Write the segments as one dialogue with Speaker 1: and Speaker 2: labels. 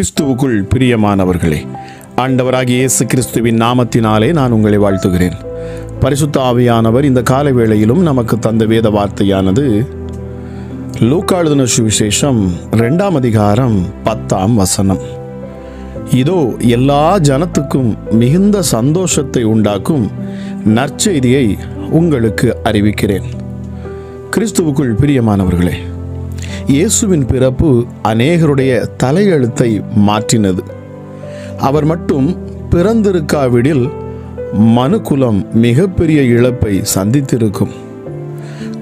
Speaker 1: கிறிஸ்துவுக்குள் பிரியமானவர்களே, ஆண்டவராகிய இயேசு கிறிஸ்துவின் நாமத்தினாலே நான் உங்களை வாழ்த்துகிறேன். பரிசுத்த ஆவியானவர் இந்த காலை வேளையிலும் நமக்கு தந்த வேத வார்த்தையானது லூக்கா எழுதின சுவிசேஷம் 2ஆம் அதிகாரம் 10ஆம் வசனம். இதோ எல்லா ஜனத்துக்கும் மிகுந்த சந்தோஷத்தை உண்டாக்கும் நற்செய்தியை உங்களுக்கு அறிவிக்கிறேன். கிறிஸ்துவுக்குள் பிரியமானவர்களே, இயேசுவின் பிறப்பு அநேகருடைய தலையெழுத்தை மாற்றினது. அவர் மட்டும் பிறந்திருக்காவிடில் மனுக்குலம் மிகப்பெரிய இழப்பை சந்தித்திருக்கும்.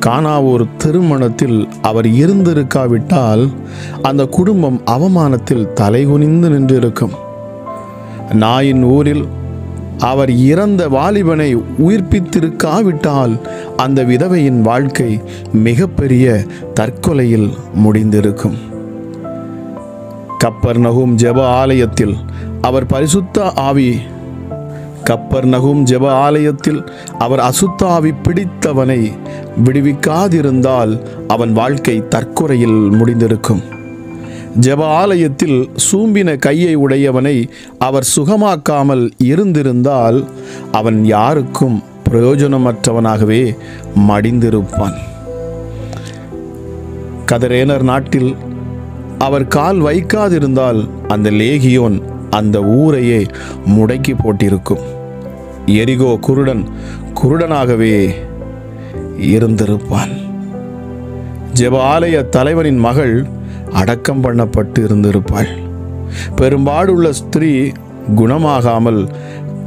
Speaker 1: கானாவூர் திருமணத்தில் அவர் இருந்திருக்காவிட்டால் அந்த குடும்பம் அவமானத்தில் தலைகுனிந்து நின்றிருக்கும். நாயின் ஊரில் அவர் இறந்த வாலிபனை உயிர்ப்பித்திருக்காவிட்டால் அந்த விதவையின் வாழ்க்கை மிகப்பெரிய தற்கொலையில் முடிந்திருக்கும். கப்பர்நகூம் ஜெப ஆலயத்தில் அவர் அசுத்த ஆவி பிடித்தவனை விடுவிக்காதிருந்தால் அவன் வாழ்க்கை தற்கொலையில் முடிந்திருக்கும். ஜெப ஆலயத்தில் சூம்பின கையை உடையவனை அவர் சுகமாக்காமல் இருந்திருந்தால் அவன் யாருக்கும் பிரயோஜனமற்றவனாகவே மடிந்திருப்பான். கதரேனர் நாட்டில் அவர் கால் வைக்காதிருந்தால் அந்த லேகியோன் அந்த ஊரையே முடக்கி போட்டிருக்கும். எரிகோ குருடனாகவே இருந்திருப்பான். ஜெப ஆலய தலைவனின் மகள் அடக்கம் பண்ணப்பட்டு இருந்திருப்பாள். பெரும்பாடுள்ள ஸ்திரீ குணமாகாமல்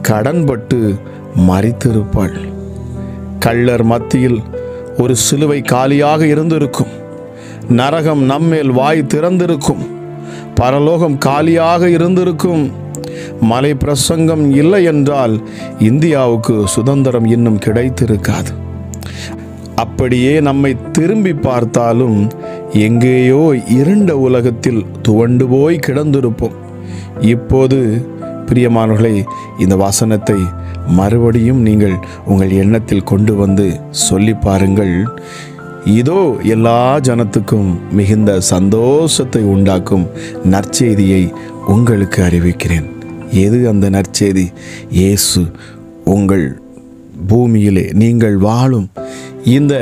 Speaker 1: கடன்பட்டு மரித்திருப்பாள். கள்ளர் மத்தியில் ஒரு சிலுவை காலியாக இருந்திருக்கும். நரகம் நம்மேல் வாய் திறந்திருக்கும். பரலோகம் காலியாக இருந்திருக்கும். மலை பிரசங்கம் இல்லை என்றால் இந்தியாவுக்கு சுதந்திரம் இன்னும் கிடைத்திருக்காது. அப்படியே நம்மை திரும்பி பார்த்தாலும் எங்கேயோ இருண்ட உலகத்தில் துவண்டு போய் கிடந்திருப்போம். இப்போது பிரியமானவர்களே, இந்த வசனத்தை மறுபடியும் நீங்கள் உங்கள் எண்ணத்தில் கொண்டு வந்து சொல்லி பாருங்கள். இதோ எல்லா ஜனத்துக்கும் மிகுந்த சந்தோஷத்தை உண்டாக்கும் நற்செய்தியை உங்களுக்கு அறிவிக்கிறேன். எது அந்த நற்செய்தி? இயேசு உங்கள் பூமியிலே, நீங்கள் வாழும் இந்த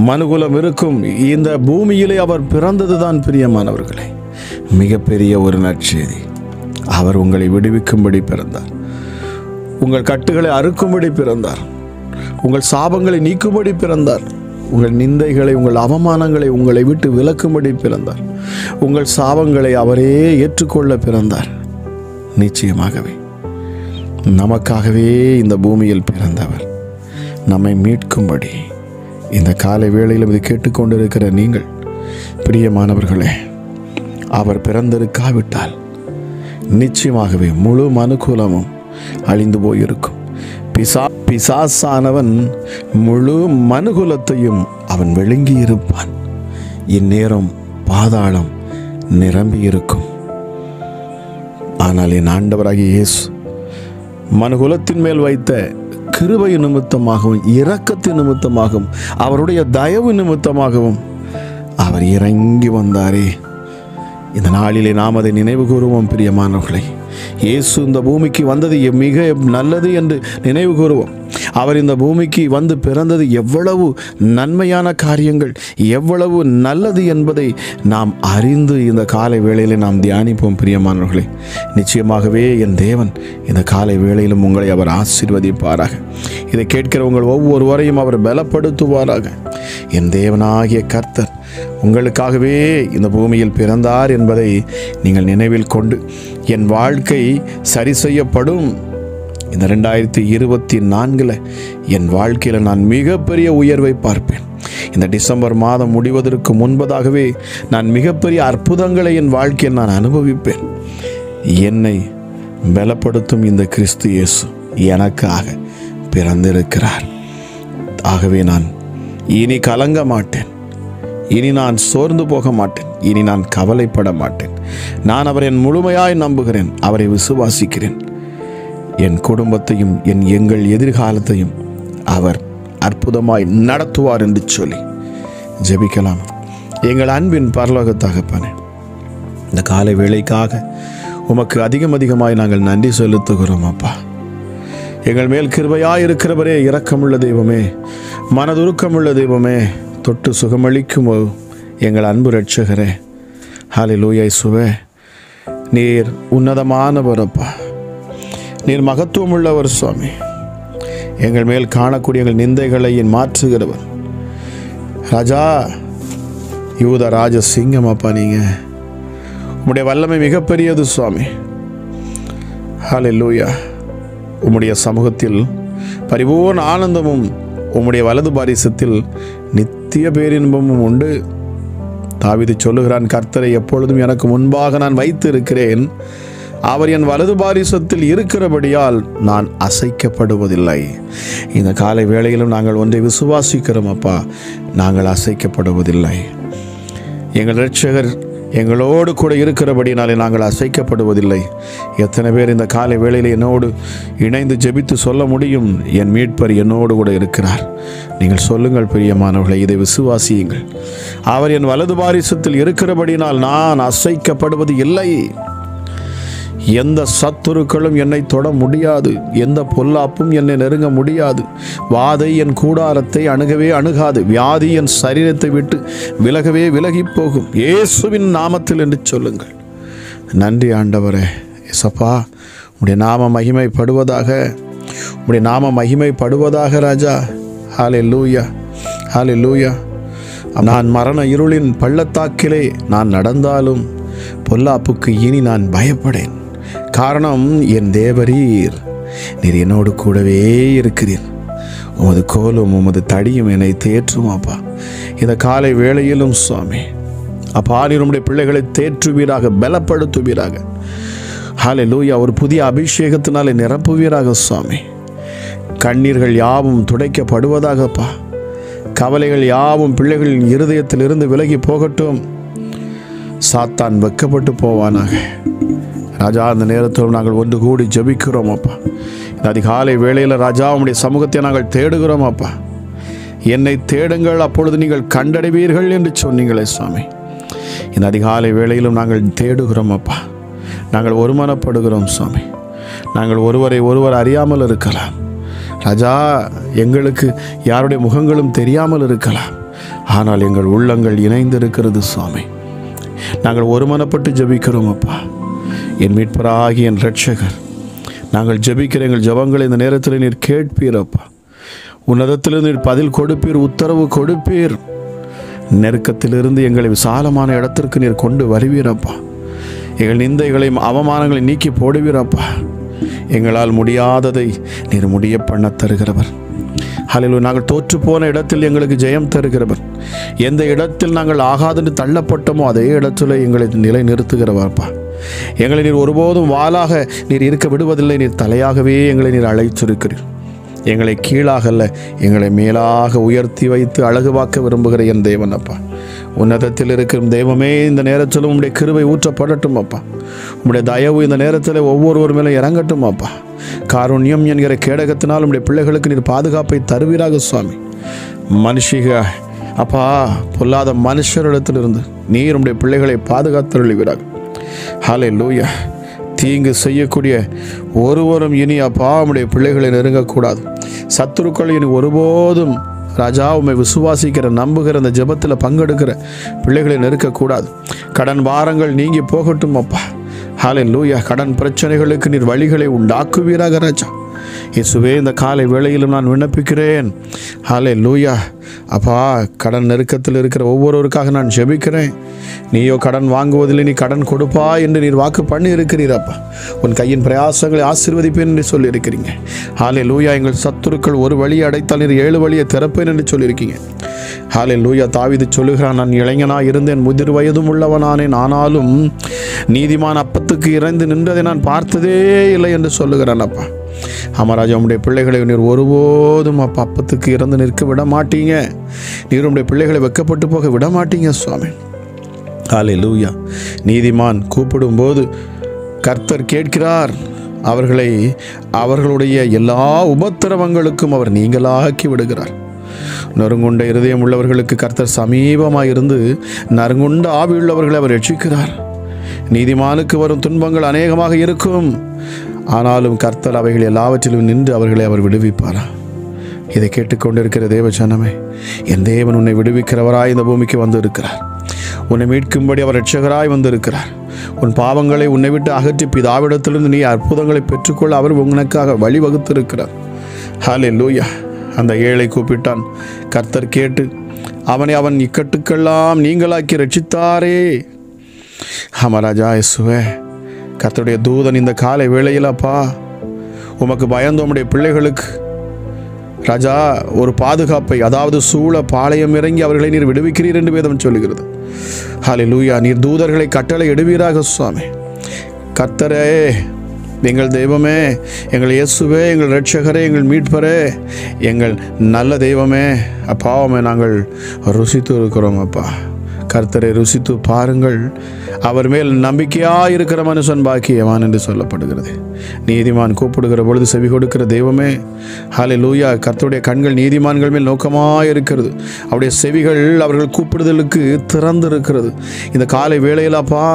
Speaker 1: மனுகுலம் இருக்கும் இந்த பூமியிலே அவர் பிறந்ததுதான் பிரியமானவர்களே மிகப்பெரிய ஒரு நற்செய்தி. அவர் உங்களை விடுவிக்கும்படி பிறந்தார். உங்கள் கட்டுகளை அறுக்கும்படி பிறந்தார். உங்கள் சாபங்களை நீக்கும்படி பிறந்தார். உங்கள் நிந்தைகளை, உங்கள் அவமானங்களை உங்களை விட்டு விலக்கும்படி பிறந்தார். உங்கள் சாபங்களை அவரே ஏற்றுக்கொள்ள பிறந்தார். நிச்சயமாகவே நமக்காகவே இந்த பூமியில் பிறந்தவர் நம்மை மீட்கும்படி இந்த காலை வேளையில் இது கேட்டுக்கொண்டிருக்கிற நீங்கள் பிரியமானவர்களே, அவர் பிறந்திருக்காவிட்டால் நிச்சயமாகவே முழு மனுக்குலமும் அழிந்து போயிருக்கும். பிசாசானவன் முழு மனுகுலத்தையும் அவன் விழுங்கி இருப்பான். இந்நேரம் பாதாளம் நிரம்பி இருக்கும். ஆனால் என் ஆண்டவராகிய இயேசு மனுகுலத்தின் மேல் வைத்த கிருபை நிமித்தமாகவும் இரக்கத்தின் நிமித்தமாகவும் அவருடைய தயவு நிமித்தமாகவும் அவர் இறங்கி வந்தாரே. இந்த நாளிலே நாம் அதை நினைவு கூறுவோம் பிரியமானவர்களே. இயேசு இந்த பூமிக்கு வந்தது மிக நல்லது என்று நினைவு கூறுவோம். அவர் இந்த பூமிக்கு வந்து பிறந்தது எவ்வளவு நன்மையான காரியங்கள், எவ்வளவு நல்லது என்பதை நாம் அறிந்து இந்த காலை வேளையிலே நாம் தியானிப்போம் பிரியமானவர்களே. நிச்சயமாகவே என் தேவன் இந்த காலை வேளையிலும் உங்களை அவர் ஆசீர்வதிப்பாராக. இதை கேட்கிற உங்கள் ஒவ்வொருவரையும் அவர் பலப்படுத்துவாராக. என் தேவனாகிய கர்த்தர் உங்களுக்காகவே இந்த பூமியில் பிறந்தார் என்பதை நீங்கள் நினைவில் கொண்டு என் வாழ்க்கை சரி செய்யப்படும். இந்த 2024 என் வாழ்க்கையில் நான் மிகப்பெரிய உயர்வை பார்ப்பேன். இந்த டிசம்பர் மாதம் முடிவதற்கு முன்பதாகவே நான் மிகப்பெரிய அற்புதங்களை என் வாழ்க்கையில் நான் அனுபவிப்பேன். என்னை பலப்படுத்தும் இந்த கிறிஸ்து இயேசு எனக்காக பிறந்திருக்கிறார். ஆகவே நான் இனி கலங்க மாட்டேன். இனி நான் சோர்ந்து போக மாட்டேன். இனி நான் கவலைப்பட மாட்டேன். நான் அவரை முழுமையாய் நம்புகிறேன். அவரை விசுவாசிக்கிறேன். என் குடும்பத்தையும் எங்கள் எதிர்காலத்தையும் அவர் அற்புதமாய் நடத்துவார் என்று சொல்லி ஜெபிக்கலாம். எங்கள் அன்பின் பரலோக தகப்பனே, இந்த காலை வேளைக்காக உமக்கு அதிகமாய் நாங்கள் நன்றி செலுத்துகிறோம் அப்பா. எங்கள் மேல் கிருபையாய் இருக்கிறவரே, இரக்கமுள்ள தெய்வமே, மனதுருக்கமுள்ள தெய்வமே, தொட்டு சுகமளிக்கும் எங்கள் அன்பு இரட்சகரே, ஹல்லேலூயா. இயேசுவே, நீர் உன்னதமானவர் அப்பா, நீர் மகத்துவம் உள்ளவர் சுவாமி. எங்கள் மேல் காணக்கூடிய எங்கள் நிந்தைகளை மாற்றுகிறவர் ராஜா, யூத ராஜ சிங்கம் அப்பா. நீங்கள் உம்முடைய வல்லமை மிகப்பெரியது சுவாமி. ஹல்லேலூயா. உம்முடைய சமூகத்தில் பரிபூர்ண ஆனந்தமும் உம்முடைய வலது பாரிசத்தில் நித்திய பேரின்பமும் உண்டு. தாவீது சொல்லுகிறான், கர்த்தரை எப்பொழுதும் எனக்கு முன்பாக நான் வைத்து இருக்கிறேன், அவர் என் வலது பாரிசத்தில் இருக்கிறபடியால் நான் அசைக்கப்படுவதில்லை. இந்த காலை வேளையிலும் நாங்கள் ஒன்றை விசுவாசிக்கிறோம் அப்பா, நாங்கள் அசைக்கப்படுவதில்லை. எங்கள் இரட்சகர் எங்களோடு கூட இருக்கிறபடினாலே நாங்கள் அசைக்கப்படுவதில்லை. எத்தனை பேர் இந்த காலை வேளையில் என்னோடு இணைந்து ஜெபித்து சொல்ல முடியும், என் மீட்பர் என்னோடு கூட இருக்கிறார்? நீங்கள் சொல்லுங்கள் பிரியமானவர்களை, இதை விசுவாசியுங்கள். அவர் என் வலது பாரிசத்தில் இருக்கிறபடினால் நான் அசைக்கப்படுவது இல்லை. எந்த சத்துருக்களும் என்னை தொட முடியாது, எந்த பொல்லாப்பும் என்னை நெருங்க முடியாது. வாதை என் கூடாரத்தை அணுகவே அணுகாது, வியாதி என் சரீரத்தை விட்டு விலகவே விலகி போகும், இயேசுவின் நாமத்தில் என்று சொல்லுங்கள். நன்றி ஆண்டவரே. இயேசப்பா, உம்முடைய நாம மகிமைப்படுவதாக, உம்முடைய நாம மகிமைப்படுவதாக ராஜா. ஹல்லேலூயா, ஹல்லேலூயா. நான் மரண இருளின் பள்ளத்தாக்கிலே நான் நடந்தாலும் பொல்லாப்புக்கு இனி நான் பயப்படேன். காரணம், என் தேவரீர், நீர் என்னோடு கூடவே இருக்கிறீர். உமது கோலும் உமது தடியும் என்னை தேற்றும் அப்பா. இந்த காலை வேளையிலும் சுவாமி அப்பா, நீர் உம்முடைய பிள்ளைகளை தேற்றுவீராக, பலப்படுத்துவீராக. ஹல்லேலூயா. ஒரு புதிய அபிஷேகத்தினாலே நிரப்புவீராக சுவாமி. கண்ணீர்கள் யாவும் துடைக்கப்படுவதாகப்பா. கவலைகள் யாவும் பிள்ளைகளின் இருதயத்திலிருந்து விலகி போகட்டும். சாத்தான் வெக்கப்பட்டு போவானாக ராஜா. அந்த நேரத்தில் நாங்கள் ஒன்று கூடி ஜெபிக்கிறோம் அப்பா. இந்த அதிகாலை வேளையில் ராஜா, உம்முடைய சமூகத்தை நாங்கள் தேடுகிறோம் அப்பா. என்னை தேடுங்கள், அப்பொழுது நீங்கள் கண்டடைவீர்கள் என்று சொன்னீங்களே சுவாமி. இந்த அதிகாலை வேளையிலும் நாங்கள் தேடுகிறோம் அப்பா. நாங்கள் ஒருமனப்படுகிறோம் சுவாமி. நாங்கள் ஒருவரை ஒருவர் அறியாமல் இருக்கலாம் ராஜா. எங்களுக்கு யாருடைய முகங்களும் தெரியாமல் இருக்கலாம். ஆனால் எங்கள் உள்ளங்கள் இணைந்து இருக்கிறது சுவாமி. நாங்கள் ஒருமனப்பட்டு ஜெபிக்கிறோம் அப்பா. என் மீட்பராகி என் இரட்சகர், நாங்கள் ஜெபிக்கிற எங்கள் ஜெபங்களை இந்த நேரத்தில் நீர் கேட்பீரப்பா. உன்னதத்திலிருந்து நீர் பதில் கொடுப்பீர், உத்தரவு கொடுப்பீர். நெருக்கத்திலிருந்து எங்களை விசாலமான இடத்திற்கு நீர் கொண்டு வருவீரப்பா. எங்கள் நிந்தைகளையும் அவமானங்களை நீக்கி போடுவீரப்பா. எங்களால் முடியாததை நீர் முடிய பண்ண தருகிறவர். ஹல்லேலூயா. நாங்கள் தோற்று போன இடத்தில் எங்களுக்கு ஜெயம் தருகிறவர். எந்த இடத்தில் நாங்கள் ஆகாதென்று தள்ளப்பட்டோமோ அதே இடத்துல எங்களை நிலை நிறுத்துகிறவர்ப்பா. எங்களை நீர் ஒருபோதும் வாளாக நீர் இருக்க விடுவதில்லை. நீர் தலையாகவே எங்களை நீர் அழைத்திருக்கிறீர். எங்களை கீழாக அல்ல, எங்களை மேலாக உயர்த்தி வைத்து அழகுவாக்க விரும்புகிற என் தேவன் அப்பா. உன்னதத்தில் இருக்கிற தெய்வமே, இந்த நேரத்திலும் உம்முடைய கிருபை ஊற்றப்படட்டும் அப்பா. உம்முடைய தயவு இந்த நேரத்தில் ஒவ்வொருவர் மேலே இறங்கட்டும் அப்பா. காருண்யம் என்கிற கேடகத்தினால் உம்முடைய பிள்ளைகளுக்கு நீர் பாதுகாப்பை தருவீராக சுவாமி. மனுஷிக அப்பா, பொல்லாத மனுஷரிடத்திலிருந்து நீர் உம்முடைய பிள்ளைகளை பாதுகாத்தருளுவீராக. ஹல்லேலூயா. தீங்கு செய்யக்கூடிய ஒருவரும் இனி அப்பா உம்முடைய பிள்ளைகளை நெருங்கக்கூடாது. சத்துருக்கள் இனி ஒருபோதும் ராஜா உம்மை விசுவாசிக்கிற, நம்புகிற, அந்த ஜெபத்தில் பங்கெடுக்கிற பிள்ளைகளை நெருக்கக்கூடாது. கடன் பாரங்கள் நீங்கி போகட்டும் அப்பா. ஹல்லேலூயா. கடன் பிரச்சனைகளுக்கு நீர் வழிகளை உண்டாக்குவீராக ராஜா. இயேசுவே, இந்த காலை வேளையிலும் நான் விண்ணப்பிக்கிறேன். ஹல்லேலூயா. அப்பா, கடன் நெருக்கத்தில் இருக்கிற ஒவ்வொருவருக்காக நான் ஜெபிக்கிறேன். நீயோ கடன் வாங்குவதில்லை, நீ கடன் கொடுப்பா என்று நீர் வாக்கு பண்ணி இருக்கிறீரப்பா. உன் கையின் பிரயாசங்களை ஆசீர்வதிப்பேன் என்று சொல்லியிருக்கிறீங்க. ஹல்லேலூயா. எங்கள் சத்துருக்கள் ஒரு வழியை அடைத்தால் நீர் 7 வழியை திறப்பேன் என்று சொல்லியிருக்கீங்க. ஹல்லேலூயா. தாவீது சொல்லுகிறான், நான் இளைஞனாக இருந்தேன், முதிர் வயதும் உள்ளவனானேன், ஆனாலும் நீதிமான் அப்பத்துக்கு இறைந்து நின்றதை நான் பார்த்ததே இல்லை என்று சொல்லுகிறான் அப்பா. ஆமாராஜா, உம்முடைய பிள்ளைகளை நீர் ஒருபோதும் அப்பத்துக்கு இறந்து நிற்க விட மாட்டீங்க. நீர் உம்முடைய பிள்ளைகளை வெக்கப்பட்டு போக விட மாட்டீங்க சுவாமி. ஹல்லேலூயா. நீதிமான் கூப்பிடும்போது கர்த்தர் கேட்கிறார். அவர்களை அவர்களுடைய எல்லா உபத்திரவங்களுக்கும் அவர் நீங்களாக்கி விடுகிறார். நறுங்குண்ட இருதயம் உள்ளவர்களுக்கு கர்த்தர் சமீபமாக இருந்து நறுங்குண்ட ஆவி உள்ளவர்களை அவர் ரட்சிக்கிறார். நீதிமானுக்கு வரும் துன்பங்கள் அநேகமாக இருக்கும், ஆனாலும் கர்த்தர் அவைகள் எல்லாவற்றிலும் நின்று அவர்களை அவர் விடுவிப்பாரா? இதை கேட்டுக்கொண்டிருக்கிற தேவ ஜனமே, என் தேவன் உன்னை விடுவிக்கிறவராய் இந்த பூமிக்கு வந்து இருக்கிறார். உன்னை மீட்கும்படி அவர் இரட்சகராய் வந்திருக்கிறார். உன் பாவங்களை உன்னை விட்டு அகற்றி பிதாவிடத்திலிருந்து நீ அற்புதங்களை பெற்றுக்கொள்ள அவர் உனக்காக வழிவகுத்திருக்கிறார். ஹல்லேலூயா. அந்த ஏழை கூப்பிட்டான், கர்த்தர் கேட்டு அவனை அவன் இக்கட்டுக்கெல்லாம் நீங்களாக்கி ரட்சித்தாரே. ராஜா இயேசுவே, கர்த்தருடைய தூதன் இந்த காலை வேளையில் அப்பா உமக்கு பயந்து உம்முடைய பிள்ளைகளுக்கு ராஜா ஒரு பாதுகாப்பை, அதாவது சூழ பாளையம் இறங்கி அவர்களை நீர் விடுவிக்கிறீர் என்று வேதம் சொல்லுகிறது. ஹல்லேலூயா. நீர் தூதர்களை கட்டளை இடுவீராக சுவாமி. கர்த்தரே, எங்கள் தெய்வமே, எங்கள் இயேசுவே, எங்கள் இரட்சகரே, எங்கள் மீட்பரே, எங்கள் நல்ல தெய்வமே, அப்பாவுமே நாங்கள் ருசித்து இருக்கிறோம் அப்பா. கர்த்தரை ருசித்து பாருங்கள், அவர் மேல் நம்பிக்கையாக இருக்கிற மனுஷன் பாக்கியவான் என்று சொல்லப்படுகிறது. நீதிமான் கூப்பிடுகிற பொழுது செவி கொடுக்கிற தெய்வமே, ஹல்லேலூயா. கர்த்தருடைய கண்கள் நீதிமான்கள் மேல் நோக்கமாக இருக்கிறது. அவருடைய செவிகள் அவர்கள் கூப்பிடுதலுக்கு திறந்திருக்கிறது. இந்த காலை வேளையிலாப்பா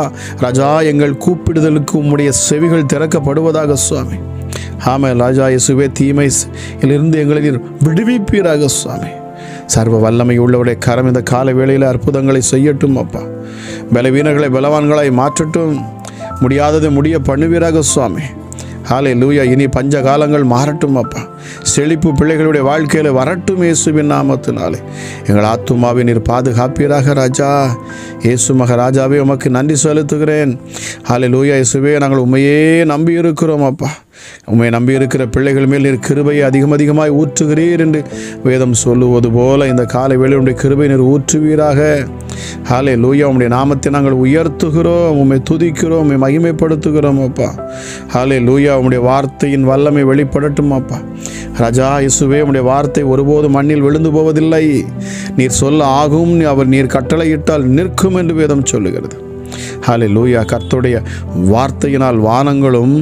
Speaker 1: ராஜா, எங்கள் கூப்பிடுதலுக்கு உம்முடைய செவிகள் திறக்கப்படுவதாக சுவாமி. ஆமாம் ராஜா இயேசுவே, தீமையிலிருந்து எங்களை நீர் விடுவிப்பீராக சுவாமி. சர்வ வல்லமை உள்ளவருடைய கரம் இந்த கால வேளையில் அற்புதங்களை செய்யட்டும் அப்பா. பலவீனர்களை பலவான்களாய் மாற்றட்டும், முடியாதது முடிய பண்ணுவீராக சுவாமி. ஹல்லேலூயா. இனி பஞ்ச காலங்கள் மாறட்டும் அப்பா. செழிப்பு பிள்ளைகளுடைய வாழ்க்கையில் வரட்டும் இயேசுவின் நாமத்தினாலே. எங்கள் ஆத்துமாவை நீர் பாதுகாப்பீராக ராஜா. இயேசு மகாராஜாவே, உமக்கு நன்றி செலுத்துகிறேன். ஹல்லேலூயா. இயேசுவே, நாங்கள் உண்மையே நம்பி இருக்கிறோம் அப்பா. உண்மை நம்பி இருக்கிற பிள்ளைகள் மேல் நீர் கிருபையை அதிகமாய் ஊற்றுகிறீர் என்று வேதம் சொல்லுவது போல இந்த காலை வேளையில் உம்முடைய கிருபை நீர் ஊற்றுவீராக. ஹல்லேலூயா. உம்முடைய நாமத்தை நாங்கள் உயர்த்துகிறோம், உம்மை துதிக்கிறோம், உம்மை மகிமைப்படுத்துகிறோம் அப்பா. ஹல்லேலூயா. உம்முடைய வார்த்தையின் வல்லமை வெளிப்படட்டும் அப்பா. ராஜா இயேசுவே, உம்முடைய வார்த்தை ஒருபோதும் மண்ணில் விழுந்து போவதில்லை. நீர் சொல்ல ஆகும், நீர் கட்டளையிட்டால் நிற்கும் என்று வேதம் சொல்லுகிறது. ஹல்லேலூயா. கர்த்தருடைய வார்த்தையினால் வானங்களும்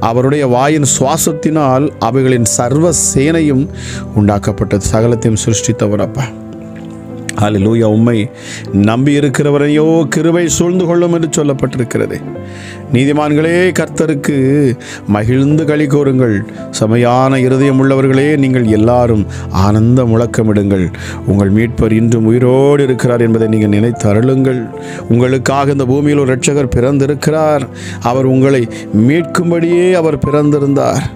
Speaker 1: அவருடைய வாயின் சுவாசத்தினால் அவைகளின் சர்வ சேனையும் உண்டாக்கப்பட்டது. சகலத்தையும் சிருஷ்டித்தவர் அப்பா. ஹல்லேலூயா. உம்மை நம்பி இருக்கிறவரையோ கிருபை சூழ்ந்து கொள்ளும் என்று சொல்லப்பட்டிருக்கிறது. நீதிமான்களே, கர்த்தருக்கு மகிழ்ந்து களி கூறுங்கள். செமையான இருதயம் உள்ளவர்களே, நீங்கள் எல்லாரும் ஆனந்த முழக்கமிடுங்கள். உங்கள் மீட்பர் இன்றும் உயிரோடு இருக்கிறார் என்பதை நீங்கள் நினைத்து அருளுங்கள். உங்களுக்காக இந்த பூமியில் ஒரு இரட்சகர் பிறந்திருக்கிறார். அவர் உங்களை மீட்கும்படியே அவர் பிறந்திருந்தார்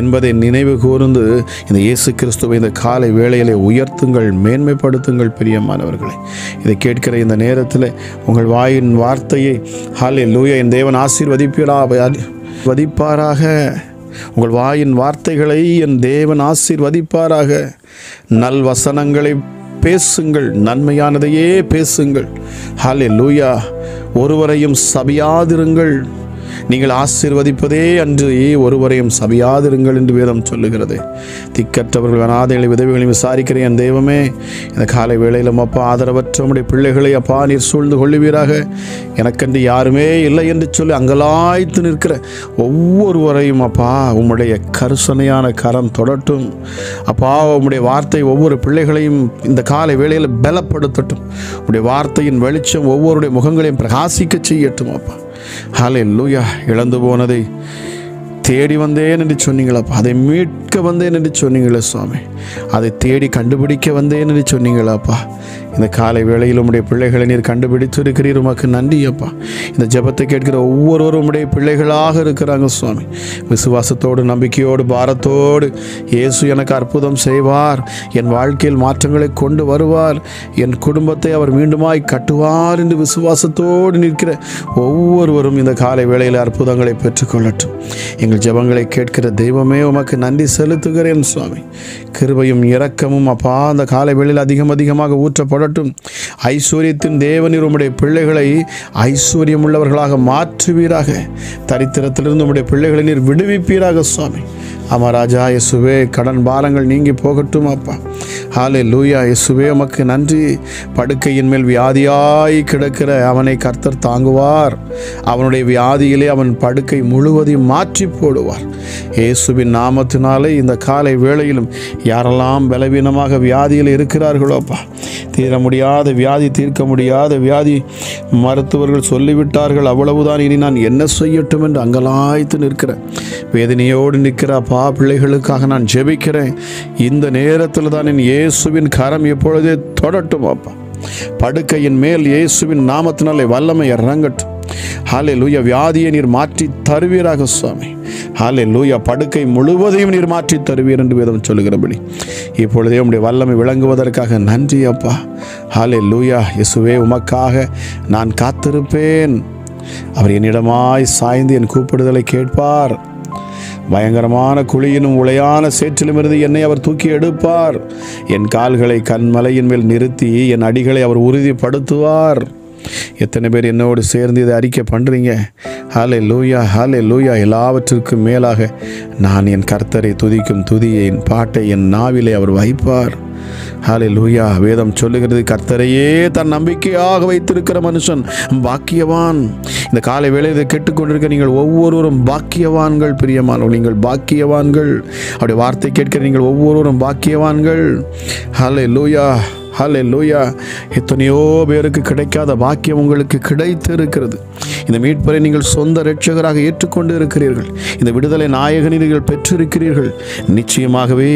Speaker 1: என்பதை நினைவு கூர்ந்து இந்த இயேசு கிறிஸ்துவை இந்த காலை வேளையிலே உயர்த்துங்கள், மேன்மைப்படுத்துங்கள். பிரியமானவர்களே, இதை கேட்கிற இந்த நேரத்தில் உங்கள் வாயின் வார்த்தையை ஹல்லேலூயா என் தேவன் ஆசீர்வதிப்பாராக. உங்கள் வாயின் வார்த்தைகளை என் தேவன் ஆசீர்வதிப்பாராக. நல் வசனங்களை பேசுங்கள், நன்மையானதையே பேசுங்கள். ஹல்லேலூயா. ஒருவரையும் சபியாதிருங்கள். நீங்கள் ஆசீர்வதிப்பதே அன்று ஒருவரையும் சபியாதிருங்கள் என்று வேதம் சொல்லுகிறது. திக்கற்றவர்கள், அநாதைகளை, விதவைகளையும் விசாரிக்கிற என் தெய்வமே, இந்த காலை வேளையிலும் அப்பா ஆதரவற்ற உம்முடைய பிள்ளைகளை அப்பா நீர் சூழ்ந்து கொள்ளுவீராக. எனக்கென்று யாருமே இல்லை என்று சொல்லி அங்கலாய்த்து நிற்கிற ஒவ்வொருவரையும் அப்பா உம்முடைய கருசனையான கரம் தொடட்டும் அப்பா. உம்முடைய வார்த்தை ஒவ்வொரு பிள்ளைகளையும் இந்த காலை வேளையில் பலப்படுத்தட்டும். உம்முடைய வார்த்தையின் வெளிச்சம் ஒவ்வொருடைய முகங்களையும் பிரகாசிக்க செய்யட்டும் அப்பா. ஹல்லேலூயா. இழந்து போனதை தேடி வந்தேன் என்று சொன்னீங்களப்பா. அதை மீட்க வந்தேன் என்று சொன்னீங்களே சுவாமி. அதை தேடி கண்டுபிடிக்க வந்தேன் என்று சொன்னீங்களாப்பா. இந்த காலை வேளையில் உம்முடைய பிள்ளைகளை நீர் கண்டுபிடித்து இருக்கிறீர். உமக்கு நன்றி அப்பா. இந்த ஜெபத்தை கேட்கிற ஒவ்வொருவரும் உம்முடைய பிள்ளைகளாக இருக்கிறாங்க சுவாமி. விசுவாசத்தோடு, நம்பிக்கையோடு, பாரத்தோடு இயேசு எனக்கு அற்புதம் செய்வார், என் வாழ்க்கையில் மாற்றங்களை கொண்டு வருவார், என் குடும்பத்தை அவர் மீண்டுமாய் கட்டுவார் என்று விசுவாசத்தோடு நிற்கிற ஒவ்வொருவரும் இந்த காலை வேளையில் அற்புதங்களை பெற்றுக்கொள்ளட்டும். எங்கள் ஜெபங்களை கேட்கிற தெய்வமே, உமக்கு நன்றி செலுத்துகிறேன் சுவாமி. கிருபையும் இரக்கமும் அப்பா அந்த காலை வேளையில் அதிகமாக ஊற்றப்படட்டும். ஐஸ்வர்யத்தின் தேவனீர் உம்முடைய பிள்ளைகளை ஐஸ்வர்யம் உள்ளவர்களாக மாற்றுவீராக. தரித்திரத்திலிருந்து உம்முடைய பிள்ளைகளை நீர் விடுவிப்பீராக சுவாமி. ஆமா ராஜா இயேசுவே, கடன் பாரங்கள் நீங்கி போகட்டும் அப்பா. ஹல்லேலூயா. இயேசுவே, உமக்கு நன்றி. படுக்கையின் மேல் வியாதியாய் கிடக்கிற அவனை கர்த்தர் தாங்குவார். அவனுடைய வியாதியிலே அவன் படுக்கை முழுவதையும் மாற்றி போடுவார். இயேசுவின் நாமத்தினாலே இந்த காலை வேளையிலும் யாரெல்லாம் பலவீனமாக வியாதியில் இருக்கிறார்களோப்பா, தீர முடியாத வியாதி, தீர்க்க முடியாத வியாதி, மருத்துவர்கள் சொல்லிவிட்டார்கள் அவ்வளவுதான், இனி நான் என்ன செய்யட்டும் என்று அங்கலாய்த்து நிற்கிறேன், வேதனையோடு நிற்கிறப்பா பிள்ளைகளுக்காக நான் ஜெபிக்கிறேன். இந்த நேரத்தில் தான் என் இயேசுவின் கரம் எப்பொழுதே தொடட்டும் அப்பா. படுக்கையின் மேல் இயேசுவின் நாமத்தினாலே வல்லமை இறங்கட்டும். ஹல்லேலூயா. வியாதியை நீர் மாற்றி தருவீராக சுவாமி. ஹல்லேலூயா. படுக்கை முழுவதையும் நீர் மாற்றி தருவீர் என்று வேதம் சொல்லுகிறபடி இப்பொழுதே உம்முடைய வல்லமை விளங்குவதற்காக நன்றி அப்பா. ஹல்லேலூயா. இயேசுவே, உமக்காக நான் காத்திருப்பேன். அவர் என்னிடமாய் சாய்ந்து என் கூப்பிடுதலை கேட்பார். பயங்கரமான குழியினும் உளையான சேற்றிலும் இருந்து என்னை அவர் தூக்கி எடுப்பார். என் கால்களை கண்மலையின் மேல் நிறுத்தி என் அடிகளை அவர் உறுதிப்படுத்துவார். எத்தனை பேர் என்னோடு சேர்ந்து இதை அறிக்கை பண்ணுறீங்க? ஹல்லேலூயா, ஹல்லேலூயா. எல்லாவற்றிற்கும் மேலாக நான் என் கர்த்தரை துதிக்கும் துதியை, என் பாட்டை என் நாவிலே அவர் வைப்பார். ஹல்லேலூயா. வேதம் சொல்லுகிறது, கர்த்தரையே தன் நம்பிக்கையாக வைத்திருக்கிற மனுஷன் பாக்கியவான். இந்த காலை வேளையை கேட்டுக்கொண்டிருக்க நீங்கள் ஒவ்வொருவரும் பாக்கியவான்கள். பிரியமானவர்கள், நீங்கள் பாக்கியவான்கள். அவருடைய வார்த்தை கேட்கிற நீங்கள் ஒவ்வொருவரும் பாக்கியவான்கள். ஹல்லேலூயா, ஹல்லேலூயா. எத்தனையோ பேருக்கு கிடைக்காத பாக்கியம் உங்களுக்கு கிடைத்திருக்கிறது. இந்த மீட்பரை நீங்கள் சொந்த இரட்சகராக ஏற்றுக்கொண்டு இருக்கிறீர்கள். இந்த விடுதலை நாயகனை நீங்கள் பெற்றிருக்கிறீர்கள். நிச்சயமாகவே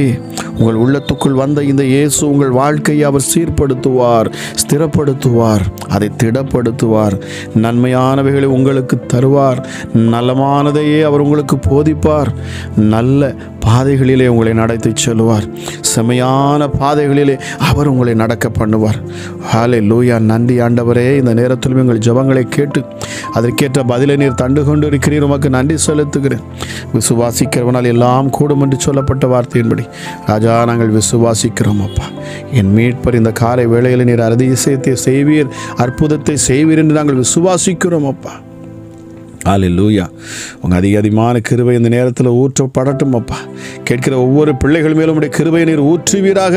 Speaker 1: உங்கள் உள்ளத்துக்குள் வந்த இந்த இயேசு உங்கள் வாழ்க்கையை அவர் சீர்படுத்துவார், ஸ்திரப்படுத்துவார், அதை திடப்படுத்துவார். நன்மையானவைகளை உங்களுக்கு தருவார். நலமானதையே அவர் உங்களுக்கு போதிப்பார். நல்ல பாதைகளிலே உங்களை நடத்தி செல்வார். செமையான பாதைகளிலே அவர் உங்களை நடக்க பண்ணுவார். ஹல்லேலூயா. நன்றி ஆண்டவரே. இந்த நேரத்திலும் எங்கள் ஜெபங்களை கேட்டு அதற்கேற்ற பதிலை நீர் தண்டு கொண்டு இருக்கிறீர். உமக்கு நன்றி செலுத்துகிறேன். விசுவாசிக்கிறவனால் எல்லாம் கூடும் என்று சொல்லப்பட்ட வார்த்தையின்படி ராஜா, நாங்கள் விசுவாசிக்கிறோம் அப்பா. என் மீட்பர் இந்த காலை வேளையில் நீர் அதிசயத்தை செய்வீர், அற்புதத்தை செய்வீர் என்று நாங்கள் விசுவாசிக்கிறோம் அப்பா. ஹல்லேலூயா. உங்கள் அதிகமான கிருபை இந்த நேரத்தில் ஊற்றப்படட்டும் அப்பா. கேட்கிற ஒவ்வொரு பிள்ளைகள் மேலும் உடைய கிருபையை நீர் ஊற்றுவீராக.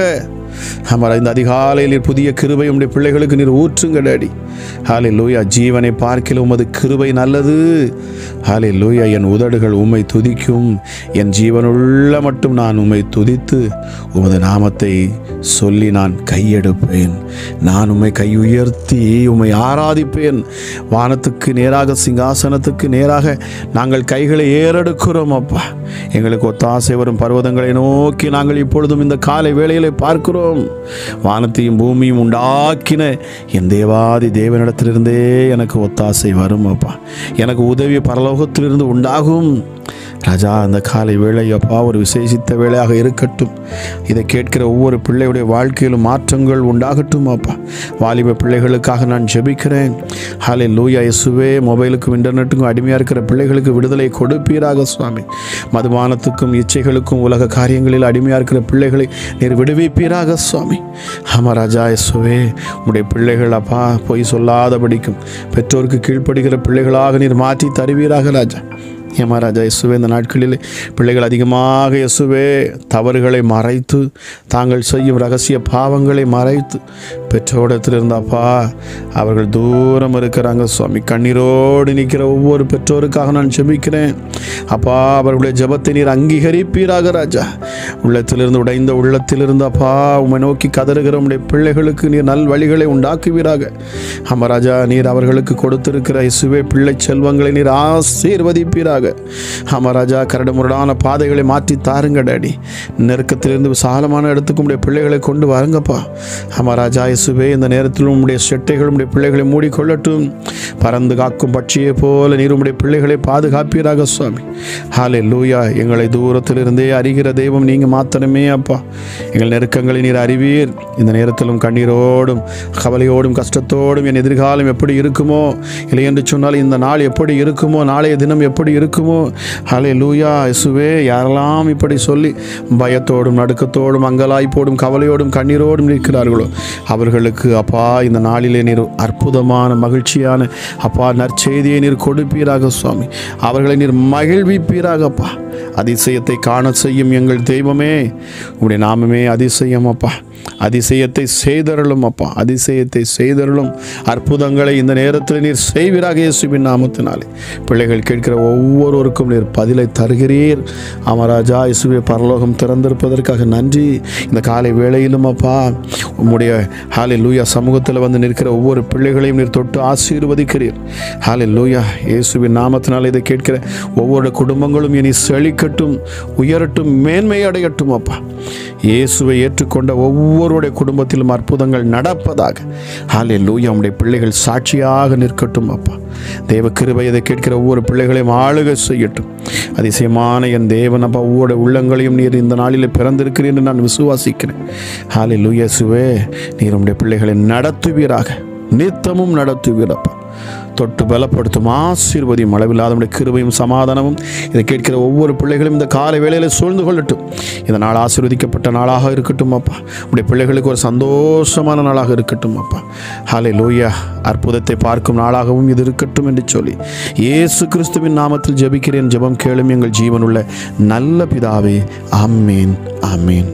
Speaker 1: ஆமாம், இந்த அதிகாலையில் நீர் புதிய கிருபை உடைய பிள்ளைகளுக்கு நீர் ஊற்றுங்க டாடி. ஹல்லேலூயா. ஜீவனை பார்க்கிலும் உமது கிருபை நல்லது. ஹல்லேலூயா. என் உதடுகள் உம்மை துதிக்கும். என் ஜீவனுள்ள மட்டும் நான் உம்மை துதித்து உமது நாமத்தை சொல்லி நான் கையெடுப்பேன். நான் உம்மை கையுயர்த்தி உம்மை ஆராதிப்பேன். வானத்துக்கு நேராக, சிங்காசனத்துக்கு நேராக நாங்கள் கைகளை ஏறெடுக்கிறோம் அப்பா. எங்களுக்கு ஒத்தாசை வரும் பர்வதங்களை நோக்கி நாங்கள் இப்பொழுதும் இந்த காலை வேளையிலே பார்க்கிறோம். வானத்தையும் பூமியும் உண்டாக்கின என் தேவாதி தேவனிடத்திலிருந்தே எனக்கு ஒத்தாசை வரும் அப்பா. எனக்கு உதவி பரலோகத்திலிருந்து உண்டாகும். ராஜா, அந்த காலை வேளை அப்பா ஒரு விசேஷித்த வேளையாக இருக்கட்டும். இதை கேட்கிற ஒவ்வொரு பிள்ளையுடைய வாழ்க்கையிலும் மாற்றங்கள் உண்டாகட்டும் அப்பா. வாலிப பிள்ளைகளுக்காக நான் ஜெபிக்கிறேன். ஹல்லேலூயா. இயேசுவே, மொபைலுக்கும் இன்டர்நெட்டுக்கும் அடிமையாக இருக்கிற பிள்ளைகளுக்கு விடுதலை கொடுப்பீராக சுவாமி. மதுபானத்துக்கும் இச்சைகளுக்கும் உலக காரியங்களில் அடிமையாக இருக்கிற பிள்ளைகளை நீர் விடுவிப்பீராக சுவாமி. ஆமாம் ராஜா, இயேசுவே, உடைய பிள்ளைகள் அப்பா பொய் சொல்லாதபடிக்கும் பெற்றோருக்கு கீழ்ப்படுகிற பிள்ளைகளாக நீர் மாற்றி தருவீராக ராஜா. ஏமா ராஜா, இயேசுவே, இந்த நாட்களில் பிள்ளைகள் அதிகமாக இயேசுவே தவறுகளை மறைத்து, தாங்கள் செய்யும் ரகசிய பாவங்களை மறைத்து பெற்றோரிடத்தில் இருந்தாப்பா அவர்கள் தூரம் இருக்கிறாங்க சுவாமி. கண்ணீரோடு நிற்கிற ஒவ்வொரு பெற்றோருக்காக நான் ஜெபிக்கிறேன் அப்பா. அவர்களுடைய ஜெபத்தை நீர் அங்கீகரிப்பீராக ராஜா. உள்ளத்திலிருந்து, உடைந்த உள்ளத்திலிருந்து அப்பா உம்மை நோக்கி கதறுகிற உடைய பிள்ளைகளுக்கு நீர் நல் வழிகளை உண்டாக்குவீராக. ஆமா ராஜா, நீர் அவர்களுக்கு கொடுத்திருக்கிற இயேசுவே பிள்ளை செல்வங்களை நீர் ஆசீர்வதிப்பீராக. ஆமா ராஜா, கரடு முரடான பாதைகளை மாற்றி தாருங்க டாடி. நெருக்கத்திலிருந்து விசாலமான இடத்துக்கு உடைய பிள்ளைகளை கொண்டு வாருங்கப்பா. ஆமா ராஜா, இயேசுவே, இந்த நேரத்தில் உம்முடைய செட்டைகள் உடைய பிள்ளைகளை மூடிக்கொள்ளட்டும். பறந்து காக்கும் பட்சியை போல நீர் உம்முடைய பிள்ளைகளை பாதுகாப்பீராக சுவாமி. ஹல்லேலூயா. எங்களை தூரத்திலிருந்தே அறிகிற தெய்வம் நீங்கள் மாத்திரமே அப்பா. எங்கள் நெருக்கங்களை நீர் அறிவீர். இந்த நேரத்திலும் கண்ணீரோடும் கவலையோடும் கஷ்டத்தோடும் என் எதிர்காலம் எப்படி இருக்குமோ, இல்லை என்று சொன்னால் இந்த நாள் எப்படி இருக்குமோ, நாளைய தினம் எப்படி இருக்குமோ, ஹல்லேலூயா இயேசுவே, யாரெல்லாம் இப்படி சொல்லி பயத்தோடும் நடுக்கத்தோடும் அங்கலாய்ப்போடும் கவலையோடும் கண்ணீரோடும் இருக்கிறார்களோ அவர்களுக்கு அப்பா இந்த நாளிலே நீர் அற்புதமான மகிழ்ச்சியான அப்பா நற்செய்தியை நீர் கொடுப்பீராக சுவாமி. அவர்களை நீர் மகிழ்விப்பீராகப்பா. அதிசயத்தை காண செய்யும் எங்கள் தெய்வமே, உம்முடைய நாமமே அதிசயம் அப்பா. அதிசயத்தை செய்தருளும் அப்பா, அதிசயத்தை செய்தருளும். அற்புதங்களை இந்த நேரத்தில் நீர் செய்வீராக இயேசுவின் நாமத்தினாலே. பிள்ளைகள் கேட்கிற ஒவ்வொருவருக்கும் நீர் பதிலை தருகிறீர். அமராஜா இயேசுவே, பரலோகம் திறந்திருப்பதற்காக நன்றி. இந்த காலை வேளையிலும் அப்பா உம்முடைய ஹல்லேலூயா சமூகத்தில் வந்து நிற்கிற ஒவ்வொரு பிள்ளைகளையும் நீர் தொட்டு ஆசீர்வதிக்கிறீர். ஹல்லேலூயா இயேசுவின் நாமத்தினால் இதை கேட்கிற ஒவ்வொரு குடும்பங்களும் இனி செழிக்கட்டும், உயரட்டும், மேன்மை அடையட்டும் அப்பா. இயேசுவை ஏற்றுக்கொண்ட ஒவ்வொருடைய குடும்பத்திலும் அற்புதங்கள் நடப்பதாக. ஹல்லேலூயா, உம்முடைய பிள்ளைகள் சாட்சியாக நிற்கட்டும் அப்பா. தேவ கிருபை இதை கேட்கிற ஒவ்வொரு பிள்ளைகளையும் ஆளுகை செய்யட்டும். அதிசயமான என் தேவன் அப்பா, ஒவ்வொரு உள்ளங்களையும் நீர் இந்த நாளில் பிறந்திருக்கிறீர் என்று நான் விசுவாசிக்கிறேன். ஹல்லேலூயா இயேசுவே, நீர் உம்முடைய பிள்ளைகளை நடத்துவீராக, நித்தமும் நடத்துவீரப்பா. தொட்டு பலப்படுத்தும், ஆசீர்வதியும். அளவில்லாத உம்முடைய கிருபையும் சமாதானமும் இதை கேட்கிற ஒவ்வொரு பிள்ளைகளும் இந்த காலை வேளையில் சூழ்ந்து கொள்ளட்டும். இந்த நாள் ஆசீர்வதிக்கப்பட்ட நாளாக இருக்கட்டும் அப்பா. உம்முடைய பிள்ளைகளுக்கு ஒரு சந்தோஷமான நாளாக இருக்கட்டும் அப்பா. ஹல்லேலூயா, அற்புதத்தை பார்க்கும் நாளாகவும் இது இருக்கட்டும் என்று சொல்லி இயேசு கிறிஸ்துவின் நாமத்தில் ஜெபிக்கிறேன். ஜெபம் கேளும் எங்கள் ஜீவனுள்ள நல்ல பிதாவே. ஆமேன், ஆமேன்.